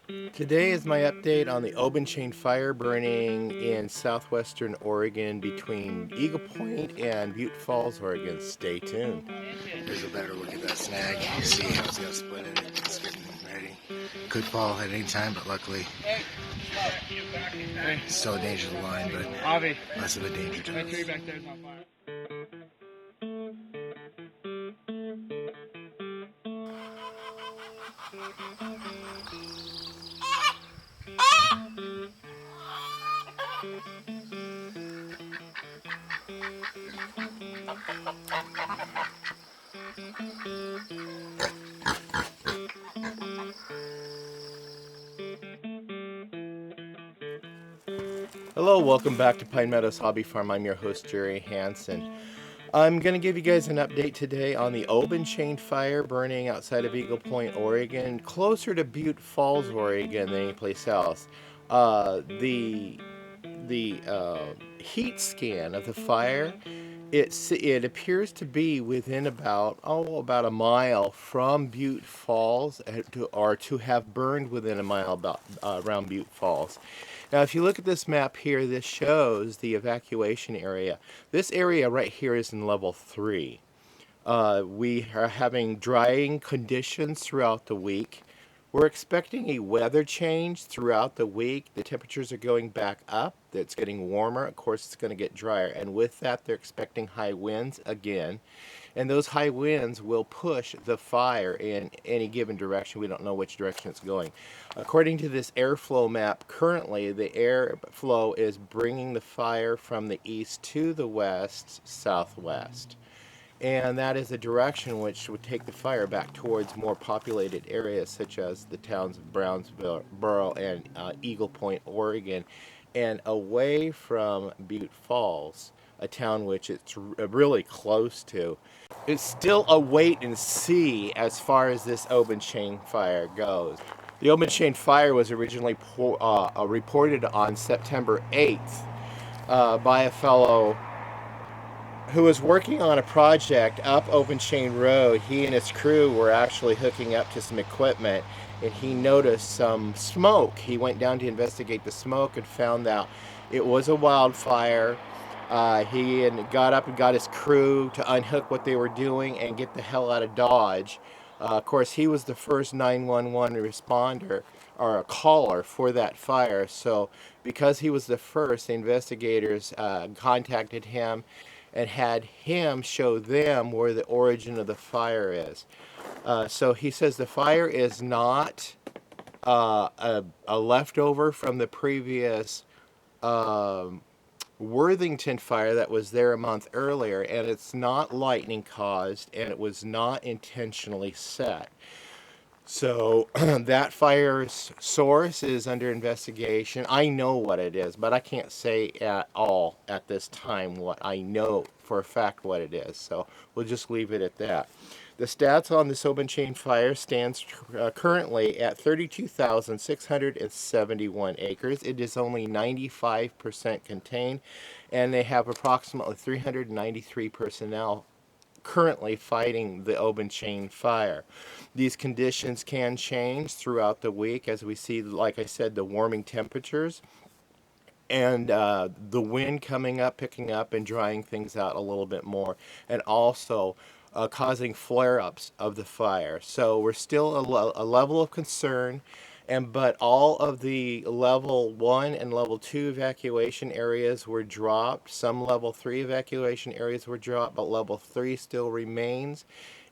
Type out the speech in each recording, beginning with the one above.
Today is my update on the OBENCHAIN fire burning in southwestern Oregon between Eagle Point and Butte Falls, Oregon. Stay tuned. Here's a better look at that snag. You see how it's got to split it. It's getting ready. Could fall at any time, but luckily it's still a danger to the line, but less of a danger to us. Hello, welcome back to Pine Meadows Hobby Farm. I'm your host, Jerry Hansen. I'm going to give you guys an update today on the OBENCHAIN fire burning outside of Eagle Point, Oregon, closer to Butte Falls, Oregon than anyplace else. The heat scan of the fire, it appears to be within about a mile from Butte Falls, or to have burned within a mile around Butte Falls. Now, if you look at this map here, this shows the evacuation area. This area right here is in level 3. We are having drying conditions throughout the week. We're expecting a weather change throughout the week. The temperatures are going back up. It's getting warmer. Of course, it's going to get drier. And with that, they're expecting high winds again. And those high winds will push the fire in any given direction. We don't know which direction it's going. According to this airflow map, currently the airflow is bringing the fire from the east to the west, southwest. And that is a direction which would take the fire back towards more populated areas such as the towns of Brownsboro and Eagle Point, Oregon, and away from Butte Falls, a town which it's really close to. It's still a wait and see as far as this OBENCHAIN fire goes. The OBENCHAIN fire was originally reported on September 8th by a fellow who was working on a project up OBENCHAIN Road. He and his crew were actually hooking up to some equipment, and he noticed some smoke. He went down to investigate the smoke and found out it was a wildfire. He got up and got his crew to unhook what they were doing and get the hell out of Dodge. Of course, he was the first 911 responder or a caller for that fire. So because he was the first, the investigators contacted him and had him show them where the origin of the fire is. So he says the fire is not a leftover from the previous Worthington fire that was there a month earlier, and it's not lightning caused, and it was not intentionally set. So that fire's source is under investigation. I know what it is, but I can't say at all at this time what I know for a fact what it is. So we'll just leave it at that. The stats on this OBENCHAIN fire stands currently at 32,671 acres. It is only 95% contained, and they have approximately 393 personnel currently fighting the OBENCHAIN fire. These conditions can change throughout the week as we see, like I said, the warming temperatures and the wind coming up, picking up, and drying things out a little bit more, and also causing flare-ups of the fire. So we're still a level of concern, but all of the level 1 and level 2 evacuation areas were dropped. Some level 3 evacuation areas were dropped, but level 3 still remains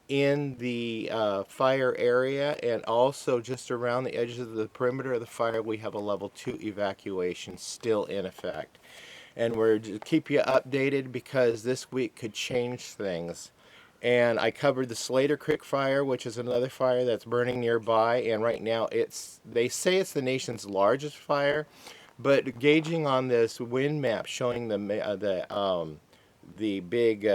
in the fire area, and also just around the edges of the perimeter of the fire we have a level 2 evacuation still in effect. And we're to keep you updated because this week could change things. And I covered the Slater Creek fire, which is another fire that's burning nearby, and right now they say it's the nation's largest fire, but gauging on this wind map showing the big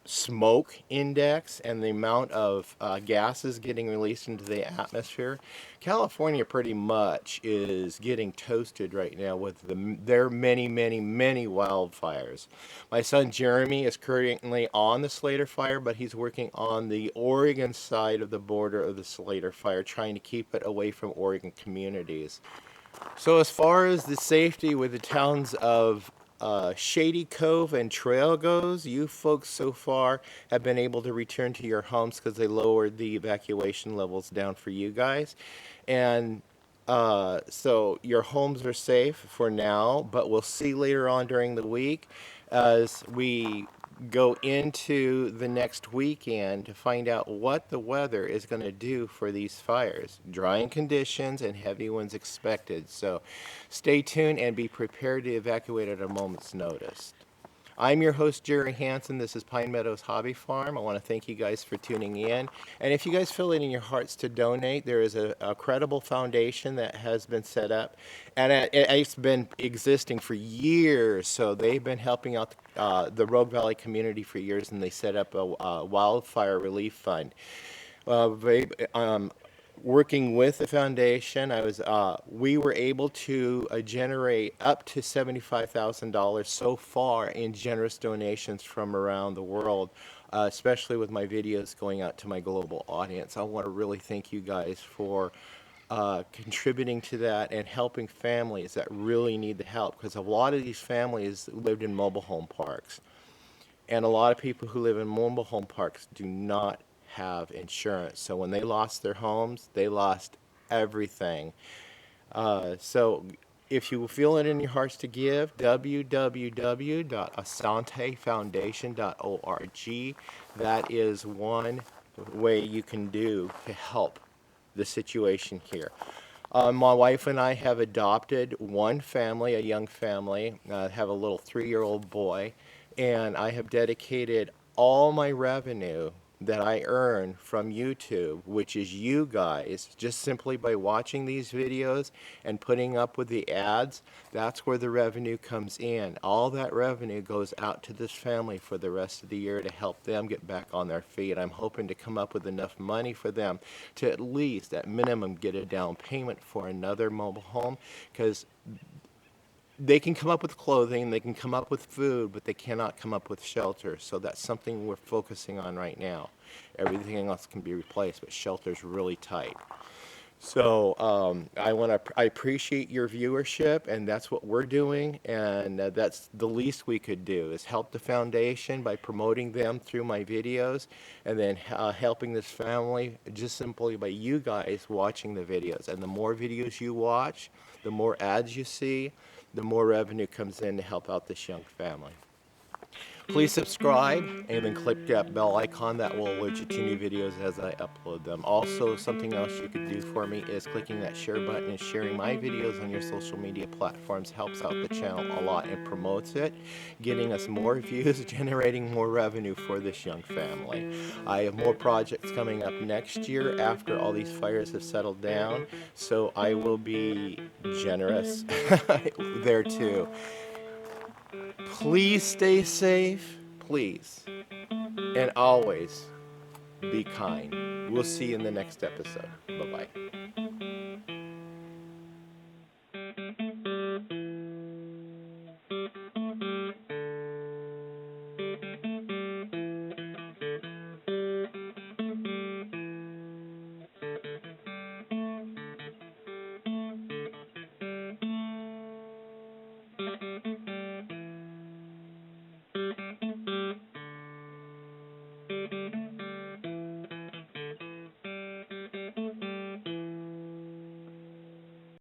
smoke index and the amount of gases getting released into the atmosphere, California pretty much is getting toasted right now with their many, many, many wildfires. My son Jeremy is currently on the Slater fire, but he's working on the Oregon side of the border of the Slater fire, trying to keep it away from Oregon communities. So as far as the safety with the towns of Shady Cove and Trail goes, you folks so far have been able to return to your homes because they lowered the evacuation levels down for you guys. And so your homes are safe for now, but we'll see later on during the week as we go into the next weekend to find out what the weather is going to do for these fires. Drying conditions and heavy winds expected. So stay tuned and be prepared to evacuate at a moment's notice. I'm your host, Jerry Hansen. This is Pine Meadows Hobby Farm. I want to thank you guys for tuning in. And if you guys feel it in your hearts to donate, there is a credible foundation that has been set up. And it's been existing for years. So they've been helping out the Rogue Valley community for years, and they set up a wildfire relief fund. Working with the foundation, we were able to generate up to $75,000 so far in generous donations from around the world, especially with my videos going out to my global audience. I want to really thank you guys for contributing to that and helping families that really need the help, because a lot of these families lived in mobile home parks. And a lot of people who live in mobile home parks do not have insurance. So when they lost their homes, they lost everything. So if you feel it in your hearts to give, www.asantefoundation.org. That is one way you can do to help the situation here. My wife and I have adopted one family, a young family, have a little 3-year-old boy, and I have dedicated all my revenue that I earn from YouTube, which is you guys, just simply by watching these videos and putting up with the ads. That's where the revenue comes in. All that revenue goes out to this family for the rest of the year to help them get back on their feet. I'm hoping to come up with enough money for them to at least, at minimum, get a down payment for another mobile home, because they can come up with clothing, they can come up with food, but they cannot come up with shelter. So that's something we're focusing on right now. Everything else can be replaced, but shelter's really tight. So I appreciate your viewership, and that's what we're doing, and that's the least we could do is help the foundation by promoting them through my videos, and then helping this family just simply by you guys watching the videos. And the more videos you watch, the more ads you see, the more revenue comes in to help out this young family. Please subscribe and then click that bell icon. That will alert you to new videos as I upload them. Also, something else you could do for me is clicking that share button and sharing my videos on your social media platforms helps out the channel a lot and promotes it, getting us more views, generating more revenue for this young family. I have more projects coming up next year after all these fires have settled down, so I will be generous there too. Please stay safe, please, and always be kind. We'll see you in the next episode. Bye-bye.